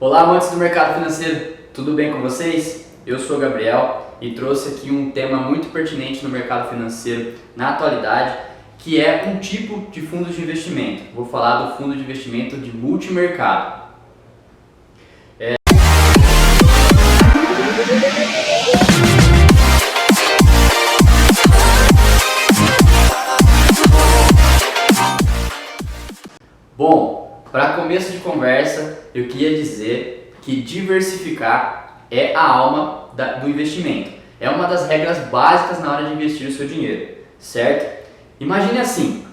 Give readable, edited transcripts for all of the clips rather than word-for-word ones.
Olá, amantes do mercado financeiro, tudo bem com vocês? Eu sou o Gabriel e trouxe aqui um tema muito pertinente no mercado financeiro na atualidade, que é um tipo de fundos de investimento. Vou falar do fundo de investimento de multimercado. Bom, para começo de conversa, eu queria dizer que diversificar é a alma do investimento. É uma das regras básicas na hora de investir o seu dinheiro, certo? Imagine assim,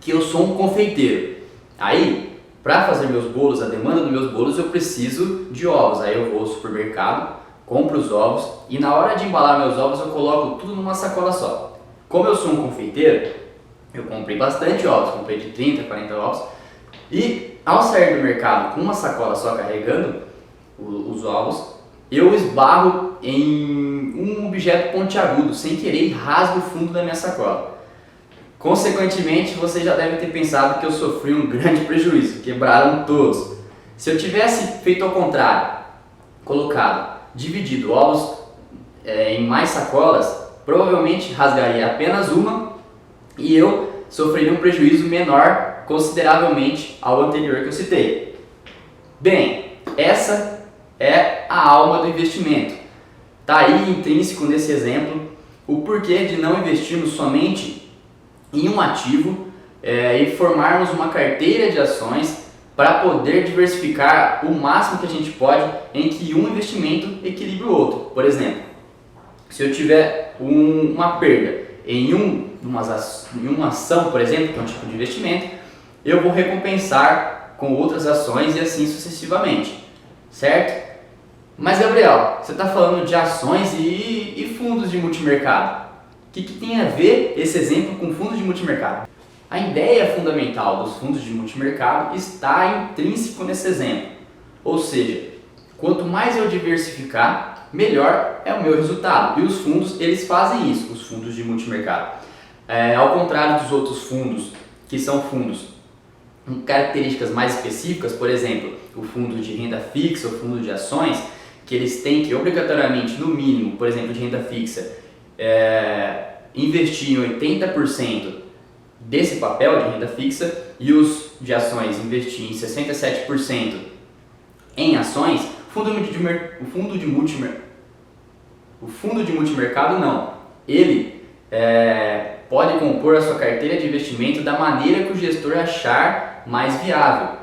que eu sou um confeiteiro. Aí, para fazer meus bolos, a demanda dos meus bolos, eu preciso de ovos. Aí eu vou ao supermercado, compro os ovos e na hora de embalar meus ovos eu coloco tudo numa sacola só. Como eu sou um confeiteiro, eu comprei bastante ovos, comprei de 30, 40 ovos. E ao sair do mercado com uma sacola só carregando os ovos, eu esbarro em um objeto pontiagudo, sem querer, e rasgo o fundo da minha sacola. Consequentemente, você já deve ter pensado que eu sofri um grande prejuízo, quebraram todos. Se eu tivesse feito ao contrário, dividido ovos em mais sacolas, provavelmente rasgaria apenas uma e eu sofreria um prejuízo menor consideravelmente ao anterior que eu citei. Bem, essa é a alma do investimento. Está aí intrínseco nesse exemplo o porquê de não investirmos somente em um ativo e formarmos uma carteira de ações para poder diversificar o máximo que a gente pode em que um investimento equilibre o outro. Por exemplo, se eu tiver uma perda em uma ação, por exemplo, que é um tipo de investimento, eu vou recompensar com outras ações e assim sucessivamente, certo? Mas Gabriel, você está falando de ações e fundos de multimercado. O que tem a ver esse exemplo com fundos de multimercado? A ideia fundamental dos fundos de multimercado está intrínseco nesse exemplo. Ou seja, quanto mais eu diversificar, melhor é o meu resultado. E os fundos, eles fazem isso, os fundos de multimercado. Ao contrário dos outros fundos, que são fundos com características mais específicas, por exemplo, o fundo de renda fixa, o fundo de ações, que eles têm que obrigatoriamente, no mínimo, por exemplo, de renda fixa, investir em 80% desse papel de renda fixa e os de ações investir em 67% em ações. O fundo de multimercado não. Ele pode compor a sua carteira de investimento da maneira que o gestor achar mais viável.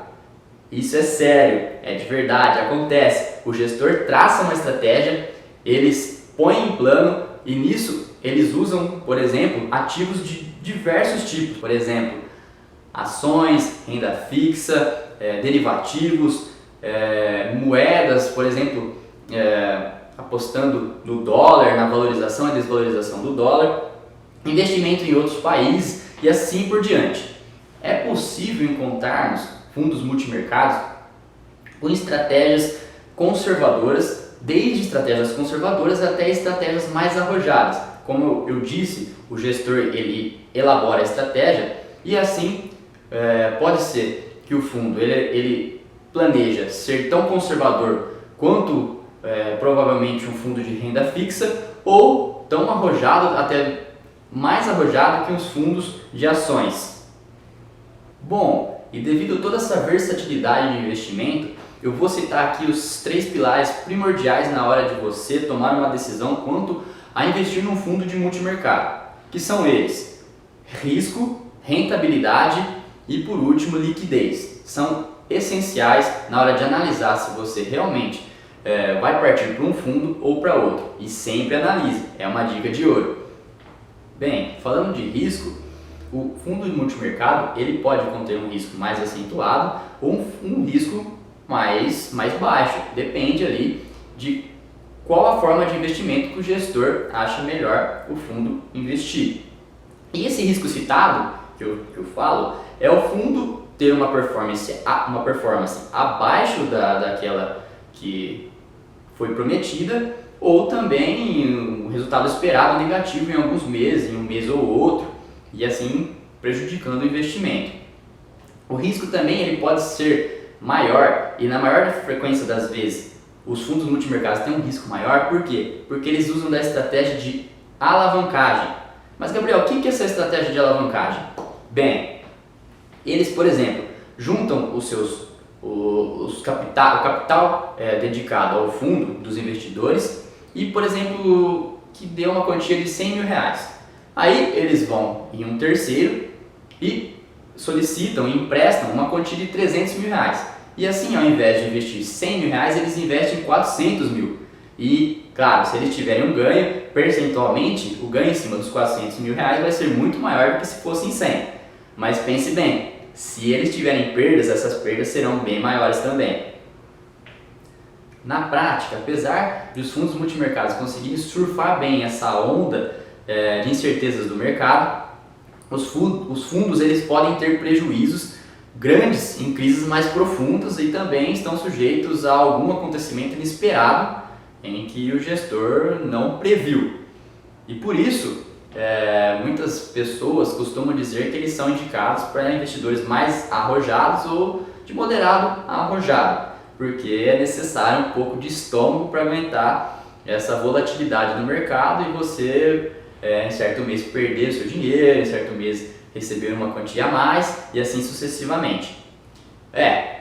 Isso é sério, é de verdade, acontece. O gestor traça uma estratégia, eles põem em plano e nisso eles usam, por exemplo, ativos de diversos tipos. Por exemplo, ações, renda fixa, derivativos, moedas, por exemplo, apostando no dólar, na valorização e desvalorização do dólar, investimento em outros países e assim por diante. É possível encontrarmos fundos multimercados com estratégias conservadoras, desde estratégias conservadoras até estratégias mais arrojadas. Como eu disse, o gestor ele elabora a estratégia e assim pode ser que o fundo ele planeja ser tão conservador quanto provavelmente um fundo de renda fixa ou tão arrojado, até mais arrojado que os fundos de ações. Bom, e devido a toda essa versatilidade de investimento, eu vou citar aqui os 3 pilares primordiais na hora de você tomar uma decisão quanto a investir num fundo de multimercado, que são eles: risco, rentabilidade e, por último, liquidez. São essenciais na hora de analisar se você realmente vai partir para um fundo ou para outro, e sempre analise, é uma dica de ouro. Bem, falando de risco, o fundo de multimercado ele pode conter um risco mais acentuado ou um risco mais baixo, depende ali de qual a forma de investimento que o gestor acha melhor o fundo investir. E esse risco citado, que eu falo, é o fundo ter uma performance abaixo daquela que foi prometida, ou também um resultado esperado negativo em alguns meses, em um mês ou outro, e assim prejudicando o investimento. O risco também ele pode ser maior e na maior frequência das vezes os fundos multimercados têm um risco maior, por quê? Porque eles usam da estratégia de alavancagem. Mas Gabriel, o que é essa estratégia de alavancagem? Bem, eles, por exemplo, juntam o capital dedicado ao fundo dos investidores e, por exemplo, que deu uma quantia de 100 mil reais. Aí eles vão em um terceiro e solicitam e emprestam uma quantia de 300 mil reais. E assim, ao invés de investir 100 mil reais, eles investem 400 mil. E, claro, se eles tiverem um ganho, percentualmente, o ganho em cima dos 400 mil reais vai ser muito maior do que se fossem 100. Mas pense bem, se eles tiverem perdas, essas perdas serão bem maiores também. Na prática, apesar de os fundos multimercados conseguirem surfar bem essa onda de incertezas do mercado, os fundos eles podem ter prejuízos grandes em crises mais profundas e também estão sujeitos a algum acontecimento inesperado em que o gestor não previu. E por isso, muitas pessoas costumam dizer que eles são indicados para investidores mais arrojados ou de moderado a arrojado, porque é necessário um pouco de estômago para aguentar essa volatilidade no mercado e você, em certo mês, perder seu dinheiro, em certo mês, receber uma quantia a mais e assim sucessivamente.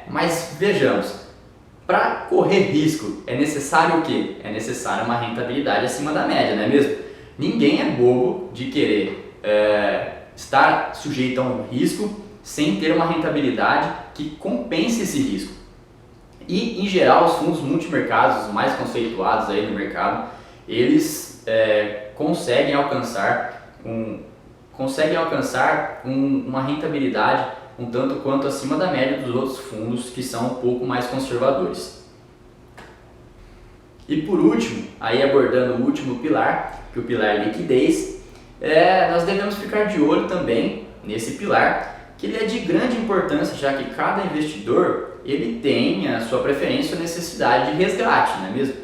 Mas vejamos, para correr risco é necessário o quê? É necessário uma rentabilidade acima da média, não é mesmo? Ninguém é bobo de querer estar sujeito a um risco sem ter uma rentabilidade que compense esse risco. E, em geral, os fundos multimercados, os mais conceituados aí no mercado, eles conseguem alcançar uma rentabilidade um tanto quanto acima da média dos outros fundos que são um pouco mais conservadores. E por último, aí abordando o último pilar, que é o pilar liquidez, nós devemos ficar de olho também nesse pilar, que ele é de grande importância, já que cada investidor ele tem a sua preferência ou necessidade de resgate, não é mesmo?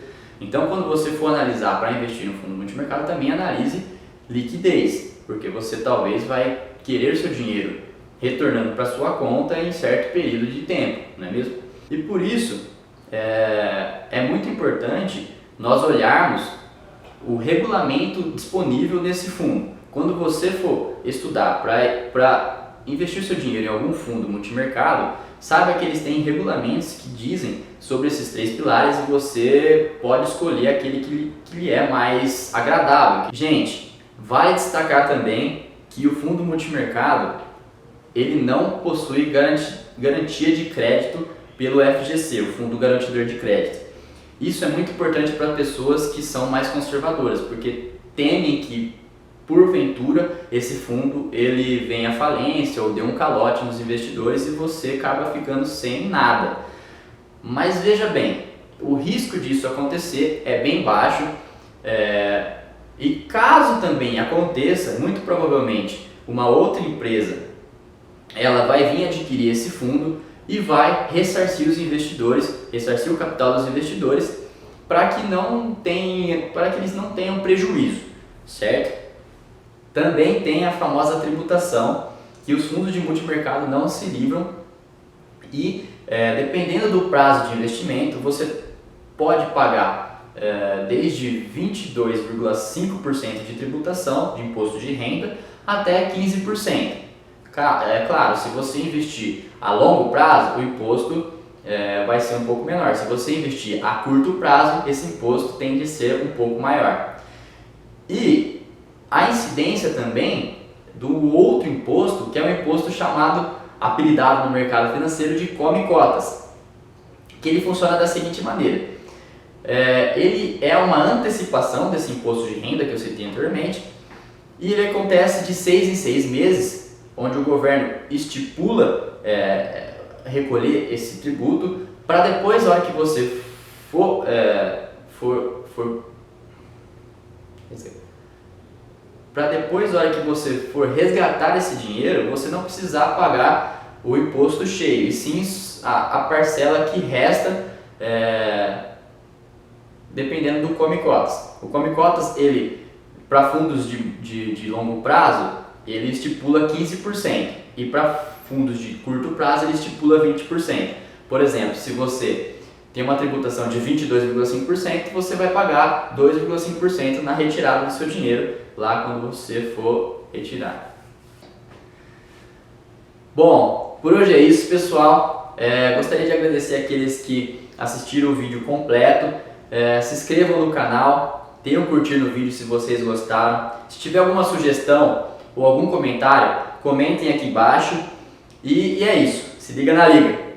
Então, quando você for analisar para investir no fundo multimercado, também analise liquidez, porque você talvez vai querer seu dinheiro retornando para sua conta em certo período de tempo, não é mesmo? E por isso, é muito importante nós olharmos o regulamento disponível nesse fundo. Quando você for estudar para investir seu dinheiro em algum fundo multimercado, saiba que eles têm regulamentos que dizem sobre esses 3 pilares e você pode escolher aquele que lhe é mais agradável. Gente, vale destacar também que o fundo multimercado ele não possui garantia de crédito pelo FGC, o Fundo Garantidor de Crédito. Isso é muito importante para pessoas que são mais conservadoras, porque temem que porventura esse fundo ele venha à falência ou dê um calote nos investidores e você acaba ficando sem nada. Mas veja bem, o risco disso acontecer é bem baixo e caso também aconteça, muito provavelmente uma outra empresa ela vai vir adquirir esse fundo e vai ressarcir os investidores, ressarcir o capital dos investidores para que eles não tenham prejuízo, certo? Também tem a famosa tributação, que os fundos de multimercado não se livram e, dependendo do prazo de investimento, você pode pagar desde 22,5% de tributação de imposto de renda até 15%. Claro, se você investir a longo prazo, o imposto vai ser um pouco menor. Se você investir a curto prazo, esse imposto tende a ser um pouco maior. E a incidência também do outro imposto, que é um imposto apelidado no mercado financeiro de come-cotas, que ele funciona da seguinte maneira. Ele é uma antecipação desse imposto de renda que eu citei anteriormente e ele acontece de 6 em 6 meses, onde o governo estipula recolher esse tributo para depois, na hora que você for resgatar esse dinheiro, você não precisar pagar o imposto cheio, e sim a parcela que resta dependendo do come-cotas. O come-cotas, ele, para fundos de longo prazo, ele estipula 15%, e para fundos de curto prazo ele estipula 20%. Por exemplo, se você tem uma tributação de 22,5%, você vai pagar 2,5% na retirada do seu dinheiro lá quando você for retirar. Bom, por hoje é isso, pessoal. Gostaria de agradecer aqueles que assistiram o vídeo completo. Se inscrevam no canal, tenham curtido o vídeo se vocês gostaram. Se tiver alguma sugestão ou algum comentário, comentem aqui embaixo. E é isso, se liga na liga!